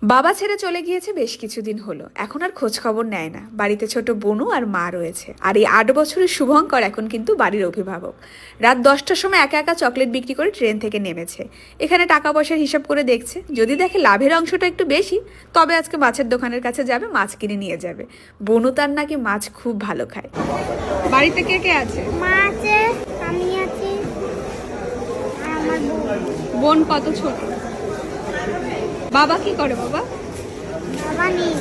বাবা ছেড়ে চলে গিয়েছে বেশ কিছুদিন হলো, এখন আর খোঁজ খবর নেয় না। বাড়িতে ছোট বোনু আর মা রয়েছে, আর এই 8 বছরের শুভঙ্কর এখন কিন্তু বাড়ির অভিভাবক। রাত 10টার সময় একা একা চকলেট বিক্রি করে ট্রেন থেকে নেমেছে। এখানে টাকা পয়সার হিসাব করে দেখছে, যদি দেখে লাভের অংশটা একটু বেশি, তবে আজকে মাছের দোকানের কাছে যাবে, মাছ কিনে নিয়ে যাবে। বনু তার নাকি মাছ খুব ভালো খায়। বাড়িতে কে কে আছে? মা আছে, আমি আছি, আর আমার বোন। বোন কত ছোট? বাবা কি করে? বাবা বাবা নেই।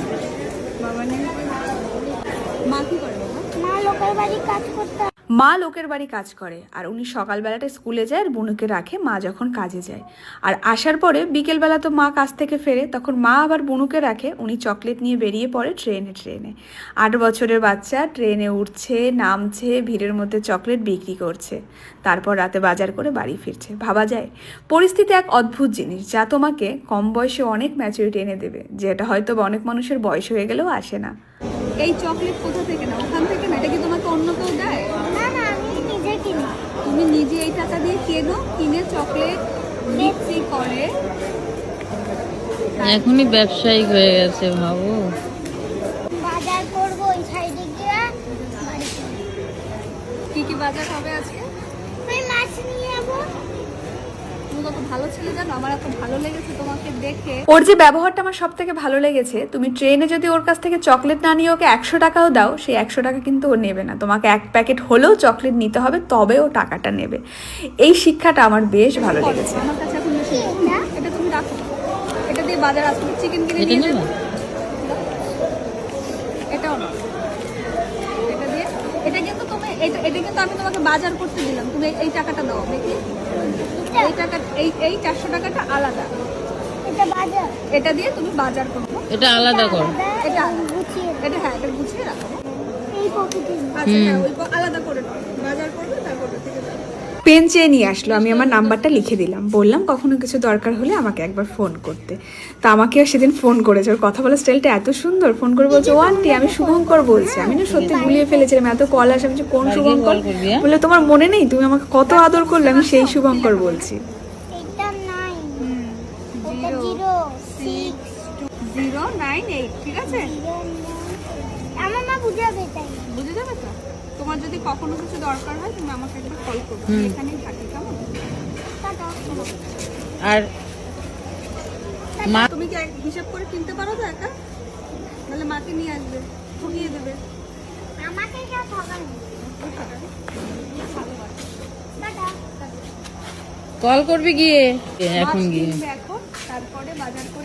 বাবা নেই। মা কি করে? বাবা মা লোকের বাড়ি কাজ করতে। মা লোকের বাড়ি কাজ করে, আর উনি সকালবেলাটা স্কুলে যায় আর বুনুকে রাখে মা যখন কাজে যায়। আর আসার পরে বিকেলবেলা তো মা কাজ থেকে ফেরে, তখন মা আবার বুনুকে রাখে, উনি চকলেট নিয়ে বেরিয়ে পড়ে ট্রেনে। 8 বছরের বাচ্চা ট্রেনে উঠছে, নামছে, ভিড়ের মধ্যে চকলেট বিক্রি করছে, তারপর রাতে বাজার করে বাড়ি ফিরছে। ভাবা যায় পরিস্থিতি এক অদ্ভুত জিনিস, যা তোমাকে কম বয়সে অনেক ম্যাচুরিটি এনে দেবে, যেটা হয়তো অনেক মানুষের বয়স হয়ে গেলেও আসে না। এই চকলেট কোথা থেকে না? ওখান থেকে না? এটা কি তোমাকে অন্য কেউ দেয়? না না, আমি নিজে কিনি। তুমি নিজে এই টাকা দিয়ে কেনো, কিনে চকলেট বিক্রি করে। এখনই ব্যবসায়িক হয়ে গেছে, ভাবো। বাজার করবো ওই সাইডে গিয়ে বাড়ি করবো। কি কি বাজার হবে আজকে? ওই মাছ নিয়ে যাবো। তুমি কত ভালো ছেলে জানো, আমার এত ভালো লেগেছে তোমাকে দেখে। ওর যে ব্যবহারটা আমার সব থেকে ভালো লেগেছে। তুমি ট্রেনে যদি ওর কাছ থেকে চকলেট না নিয়ে ওকে 100 টাকাও দাও, সেই 100 টাকা কিন্তু ও নেবে না। তোমাকে 1 প্যাকেট হলেও চকলেট নিতে হবে, তবে ও টাকাটা নেবে। এই শিক্ষাটা আমার বেশ ভালো লেগেছে। আমার কাছে এখন বেশি এটা তুমি রাখো, এটা দিয়ে বাজার আসলে চিকেন কিনে এটা নিয়ে নেবে? যাবে। এটাও না, এটা দিয়ে, এটা কিন্তু তুমি, এটা কিন্তু আমি তোমাকে বাজার করতে দিলাম, তুমি এই টাকাটা দাও দেখি। এই টাকা, এই 400 টাকাটা আলাদা, এটা বাজার। এটা দিয়ে তুমি বাজার করবো। এটা আলাদা কর। এটা আলাদা। গুছিয়ে এটা হ্যাঁ, এটা গুছিয়ে রাখো। এই পকেটে। আচ্ছা হ্যাঁ, ওই আলাদা করে নাও। বাজার করবে তারপর ওটা থেকে যাবে। পেন চেয়ে নিয়ে আসলো, আমি আমার নাম্বারটা লিখে দিলাম, বললাম কখনো কিছু দরকার হলে আমাকে একবার ফোন করতে। তা আমাকেও সেদিন ফোন করেছে। ওর কথা বলার স্টাইলটা এত সুন্দর। ফোন করে বলছে, ও আন্টি আমি শুভঙ্কর বলছি। আমি না সত্যি গুলিয়ে ফেলেছিলাম, এত কল আসে। আমি যে কোন শুভঙ্কর? বলে তোমার মনে নেই, তুমি আমাকে কত আদর করলে, আমি সেই শুভঙ্কর বলছি। এটা 9, এটা 068, ঠিক আছে? 0, আমার মা বুঝাবে তাই। বুঝে যাবে তো? তোমার যদি কখনো কিছু দরকার হয় তুমি আমাকে একবার কল করবে, এখানেই থাকি, কেমন? টাটা। আর মা তুমি কি হিসাব করে কিনতে পারো তো একা? তাহলে মাকে নিয়ে আসবে, ঠকিয়ে দেবে। আমাকে কেউ ঠকাবে না। টাটা। কল করবি গিয়ে, এখন গিয়ে। এখন তারপরে বাজার করে